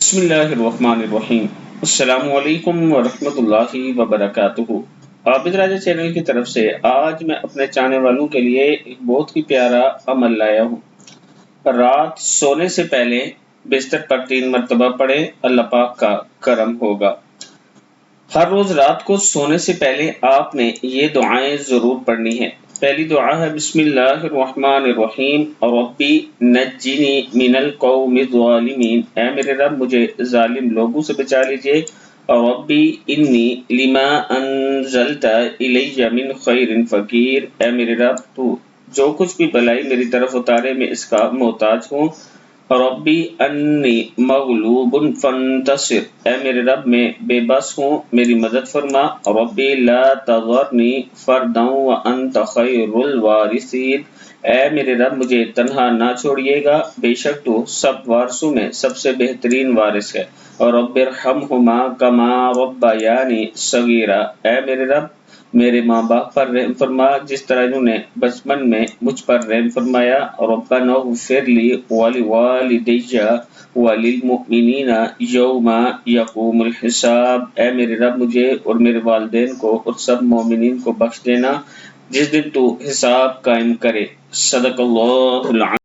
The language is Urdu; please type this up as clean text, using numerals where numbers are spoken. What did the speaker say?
بسم اللہ الرحمن الرحیم۔ السلام علیکم ورحمۃ اللہ وبرکاتہ۔ عابد راجہ چینل کی طرف سے آج میں اپنے چاہنے والوں کے لیے ایک بہت ہی پیارا عمل لایا ہوں۔ رات سونے سے پہلے بستر پر 3 مرتبہ پڑھیں، اللہ پاک کا کرم ہوگا۔ ہر روز رات کو سونے سے پہلے آپ نے یہ دعائیں ضرور پڑھنی ہے۔ پہلی دعا ہے بسم اللہ الرحمن الرحیم ربی نجنی من القوم الظالمین، اے میرے رب مجھے ظالم لوگوں سے بچا لیجئے۔ ربی انی لما انزلت الی من خیر فقیر، اے میرے رب تو جو کچھ بھی بھلائی میری طرف اتارے میں اس کا محتاج ہوں۔ ربی انی مغلوب فانتصر، اے میرے رب میں بے بس ہوں میری مدد فرما۔ ربی لا تذرنی فردا وانت خیر الوارثین، اے میرے رب مجھے تنہا نہ چھوڑیے گا، بے شک تو سب وارثوں میں سب سے بہترین وارث ہے۔ رب ارحمہما کما ربیانی صغیرا، اے میرے رب میرے ماں باپ پر رحم فرما جس طرح انہوں نے بچپن میں مجھ پر رحم فرمایا۔ ربنا اغفر لی ولوالدی وللمؤمنین یوم یقوم الحساب، اے میرے رب مجھے اور میرے والدین کو اور سب مومنین کو بخش دینا جس دن تو حساب قائم کرے۔ صدق اللہ العظیم۔